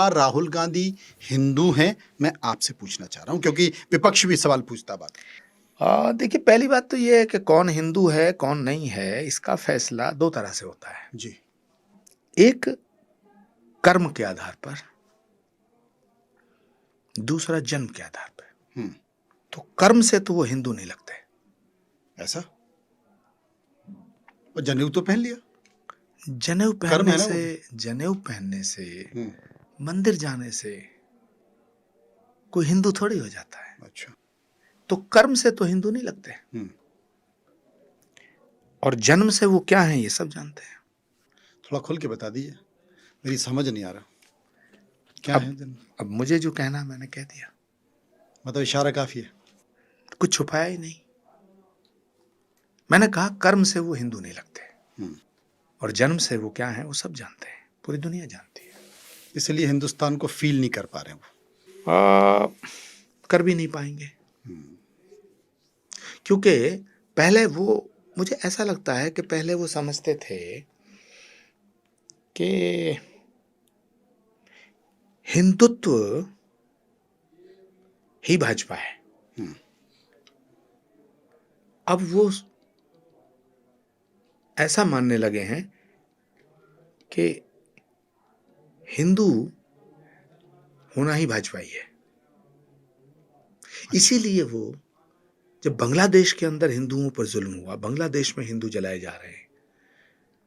राहुल गांधी हिंदू हैं? मैं आपसे पूछना चाह रहा हूं क्योंकि विपक्ष भी सवाल पूछता बात। देखिए, पहली बात तो ये है कि कौन हिंदू है, कौन नहीं है, इसका फैसला 2 तरह से होता है। जी। एक कर्म के आधार पर, दूसरा जन्म के आधार पर। तो कर्म से तो वो हिंदू नहीं लगते। ऐसा? और जनेऊ तो पहन लिया। जनेऊ कर्म पहनने है ना वो से, जनेऊ पहनने से, भी। मंदिर जाने से कोई हिंदू थोड़ी हो जाता है। अच्छा। तो कर्म से तो हिंदू नहीं लगते। और जन्म से वो क्या है, ये सब जानते हैं। थोड़ा खुल के बता दीजिए, मेरी समझ नहीं आ रहा क्या है जन्म। अब मुझे जो कहना मैंने कह दिया, मतलब इशारा काफी है। कुछ छुपाया ही नहीं। मैंने कहा कर्म से वो हिंदू नहीं लगते, और जन्म से वो क्या है वो सब जानते हैं, पूरी दुनिया जानती है। इसलिए हिंदुस्तान को फील नहीं कर पा रहे वो। कर भी नहीं पाएंगे, क्योंकि पहले वो, मुझे ऐसा लगता है कि पहले वो समझते थे कि हिंदुत्व ही भाजपा है। अब वो ऐसा मानने लगे हैं कि हिंदू होना ही भाजपा ही है। इसीलिए वो, जब बांग्लादेश के अंदर हिंदुओं पर जुल्म हुआ, बांग्लादेश में हिंदू जलाए जा रहे हैं,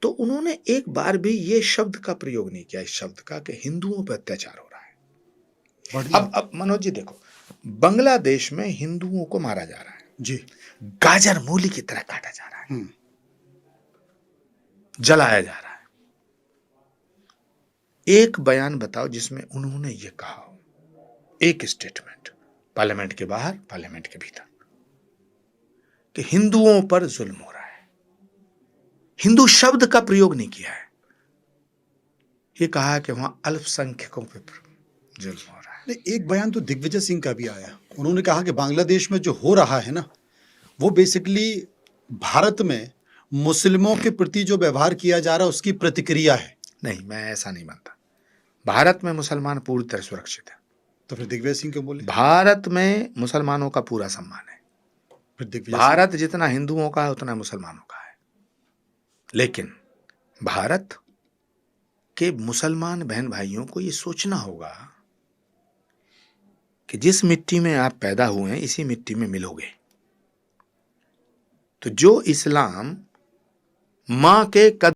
तो उन्होंने एक बार भी ये शब्द का प्रयोग नहीं किया, इस शब्द का, कि हिंदुओं पर अत्याचार हो रहा है। अब मनोज जी देखो, बांग्लादेश में हिंदुओं को मारा जा रहा है जी, गाजर मूली की तरह काटा जा रहा है, जलाया जा रहा है। एक बयान बताओ जिसमें उन्होंने ये कहा हो, एक स्टेटमेंट, पार्लियामेंट के बाहर, पार्लियामेंट के भीतर, कि हिंदुओं पर जुल्म हो रहा है। हिंदू शब्द का प्रयोग नहीं किया है, ये कहा कि वहां अल्पसंख्यकों पर जुल्म हो रहा है। नहीं, एक बयान तो दिग्विजय सिंह का भी आया। उन्होंने कहा कि बांग्लादेश में जो हो रहा है ना, वो बेसिकली भारत में मुस्लिमों के प्रति जो व्यवहार किया जा रहा है उसकी प्रतिक्रिया है। नहीं, मैं ऐसा नहीं मानता। भारत में मुसलमान पूरी तरह सुरक्षित है। तो फिर दिग्विजय सिंह क्यों बोले? भारत में मुसलमानों का पूरा सम्मान है। फिर दिग्विजय भारत जितना हिंदुओं का है उतना मुसलमानों का है। लेकिन भारत के मुसलमान बहन भाइयों को ये सोचना होगा कि जिस मिट्टी में आप पैदा हुए हैं इसी मिट्टी में मिलोगे। तो जो इस्लाम मां के कद